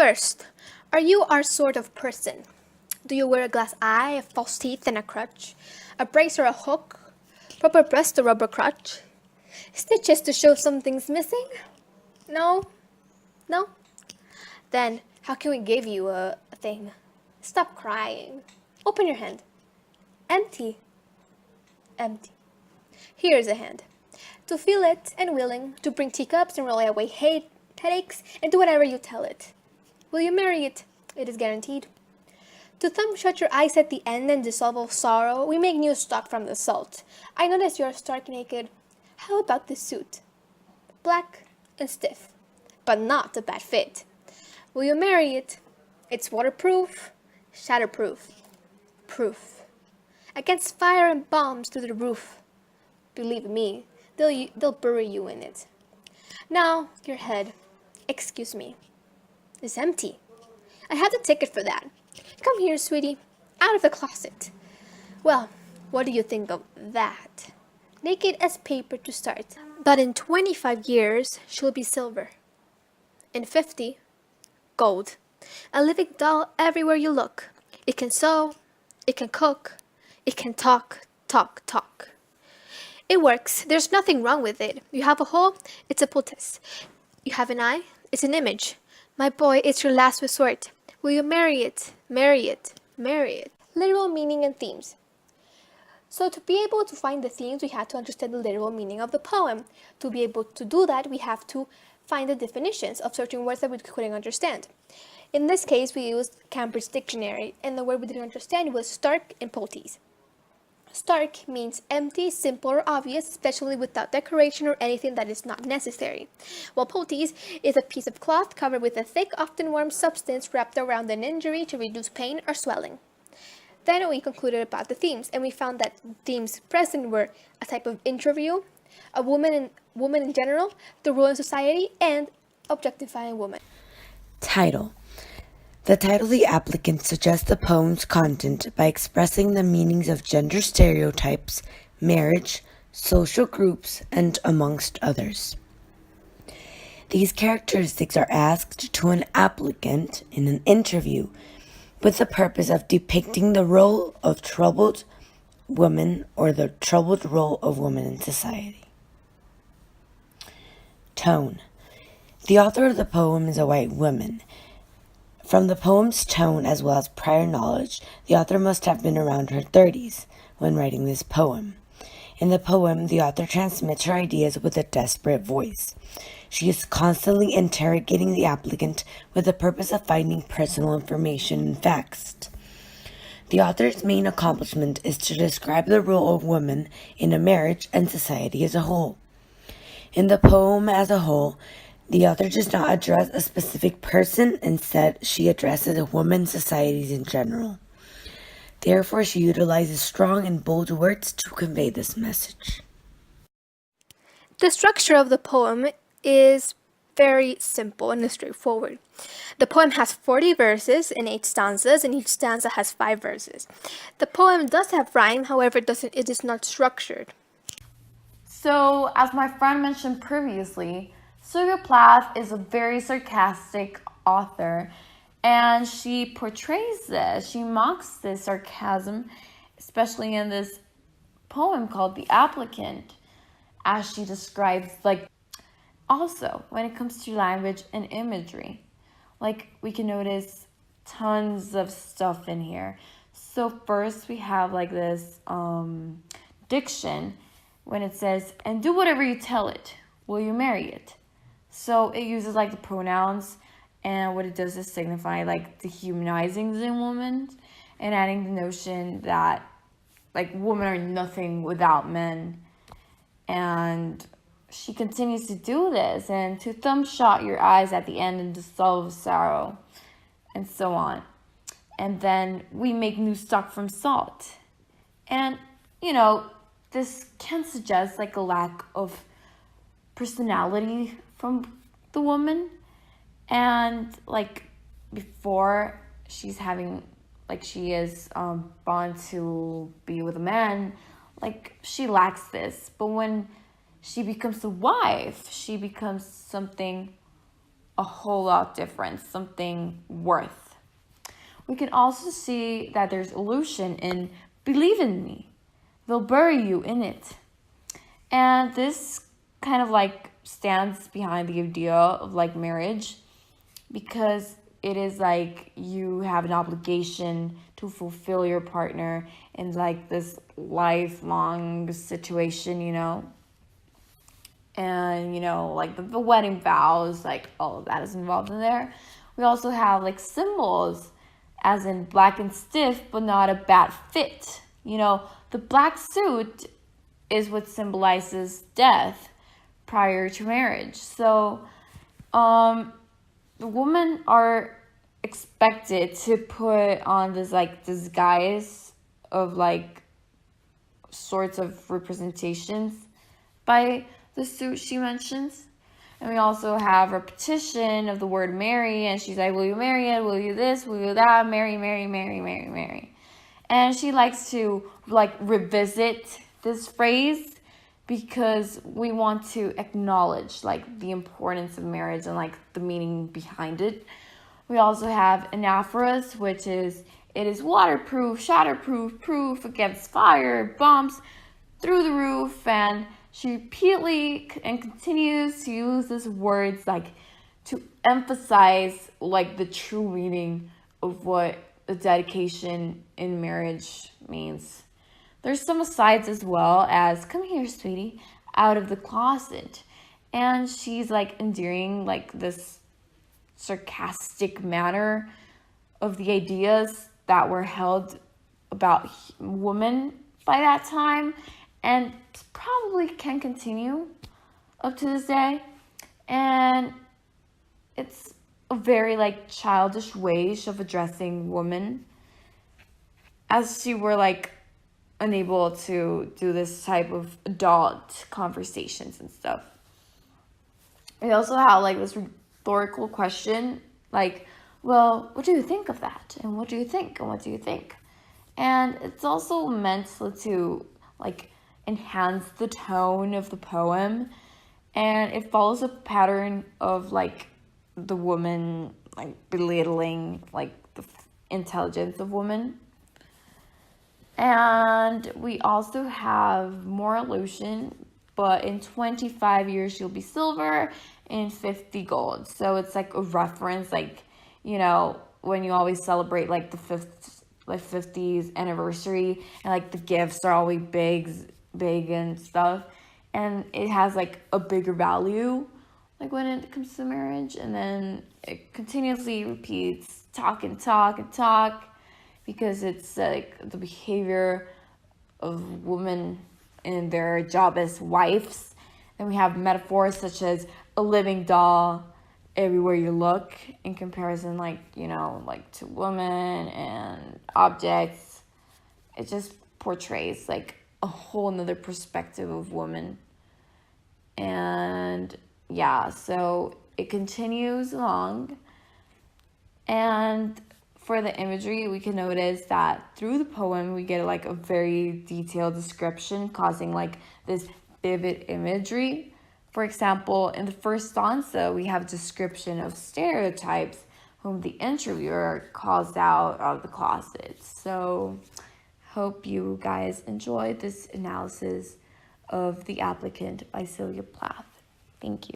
First, are you our sort of person? Do you wear a glass eye, a false teeth, and a crutch? A brace or a hook? Proper breast or rubber crutch? Stitches to show something's missing? No? No? Then, how can we give you a thing? Stop crying. Open your hand. Empty. Empty. Here's a hand. To feel it and willing to bring teacups and roll away headaches and do whatever you tell it. Will you marry it? It is guaranteed. To thumb shut your eyes at the end and dissolve all sorrow, we make new stock from the salt. I notice you're stark naked. How about this suit? Black and stiff, but not a bad fit. Will you marry it? It's waterproof, shatterproof, proof. Against fire and bombs through the roof. Believe me, they'll bury you in it. Now, your head, excuse me, is empty. I have the ticket for that. Come here, sweetie, out of the closet. Well, what do you think of that? Naked as paper to start, but in 25 years, she'll be silver. In 50, gold. A living doll everywhere you look. It can sew, it can cook, it can talk, talk, talk. It works. There's nothing wrong with it. You have a hole, it's a poultice. You have an eye, it's an image. My boy, it's your last resort. Will you marry it? Marry it. Marry it. Literal meaning and themes. So to be able to find the themes, we have to understand the literal meaning of the poem. To be able to do that, we have to find the definitions of certain words that we couldn't understand. In this case, we used Cambridge Dictionary, and the word we didn't understand was stark and poultice. Stark means empty, simple, or obvious, especially without decoration or anything that is not necessary. While poultice is a piece of cloth covered with a thick, often warm substance wrapped around an injury to reduce pain or swelling. Then we concluded about the themes, and we found that themes present were a type of interview, a woman in general, the role in society, and objectifying women. Title. The title The Applicant suggests the poem's content by expressing the meanings of gender stereotypes, marriage, social groups, and amongst others. These characteristics are asked to an applicant in an interview with the purpose of depicting the role of troubled women or the troubled role of women in society. Tone. The author of the poem is a white woman. From the poem's tone as well as prior knowledge, the author must have been around her 30s when writing this poem. In the poem, the author transmits her ideas with a desperate voice. She is constantly interrogating the applicant with the purpose of finding personal information and facts. The author's main accomplishment is to describe the role of women in a marriage and society as a whole. In the poem as a whole, the author does not address a specific person. Instead, she addresses women societies in general. Therefore, she utilizes strong and bold words to convey this message. The structure of the poem is very simple and straightforward. The poem has 40 verses and 8 stanzas, and each stanza has 5 verses. The poem does have rhyme, however, it is not structured. So, as my friend mentioned previously, Sylvia Plath is a very sarcastic author, and she portrays this, she mocks this sarcasm, especially in this poem called The Applicant, as she describes, also, when it comes to language and imagery, we can notice tons of stuff in here. So first we have this diction when it says, and do whatever you tell it, will you marry it? So it uses the pronouns, and what it does is signify dehumanizing the woman and adding the notion that women are nothing without men. And she continues to do this, and to thumb shut your eyes at the end and dissolve sorrow, and so on. And then we make new stock from salt. And, this can suggest a lack of personality from the woman. And before she's having, she is born to be with a man, she lacks this. But when she becomes a wife, she becomes something a whole lot different, something worth. We can also see that there's illusion in believe in me. They'll bury you in it. And this kind of like stands behind the idea of like marriage, because it is like you have an obligation to fulfill your partner in like this lifelong situation, and like the wedding vows, like all of that is involved in there. We also have like symbols, as in black and stiff but not a bad fit. The black suit is what symbolizes death prior to marriage. So the women are expected to put on this like disguise of like sorts of representations by the suit she mentions. And we also have repetition of the word marry, and she's like, will you marry it? Will you this? Will you that? Marry, marry, marry, marry, marry. And she likes to like revisit this phrase because we want to acknowledge like the importance of marriage and like the meaning behind it. We also have anaphorus, which is, it is waterproof, shatterproof, proof against fire, bombs through the roof. And she repeatedly and continues to use these words like to emphasize like the true meaning of what a dedication in marriage means. There's some asides as well, as come here, sweetie, out of the closet. And she's like endearing like this sarcastic manner of the ideas that were held about women by that time, and probably can continue up to this day. And it's a very like childish way of addressing women, as she were like unable to do this type of adult conversations and stuff. We also have like this rhetorical question, like, well, what do you think of that? And what do you think? And what do you think? And it's also meant to like enhance the tone of the poem. And it follows a pattern of like the woman like belittling like the intelligence of women. And we also have more illusion, but in 25 years you'll be silver, in 50 gold. So it's like a reference, like, when you always celebrate like the 50th anniversary, and like the gifts are always big and stuff, and it has like a bigger value like when it comes to marriage. And then it continuously repeats talk and talk and talk, because it's like the behavior of women in their job as wives. And we have metaphors such as a living doll everywhere you look, in comparison like to women and objects. It just portrays like a whole nother perspective of women. And yeah, so it continues along. And for the imagery, we can notice that through the poem we get like a very detailed description, causing like this vivid imagery. For example, in the first stanza, we have a description of stereotypes whom the interviewer calls out of the closet. So hope you guys enjoyed this analysis of The Applicant by Sylvia Plath. Thank you.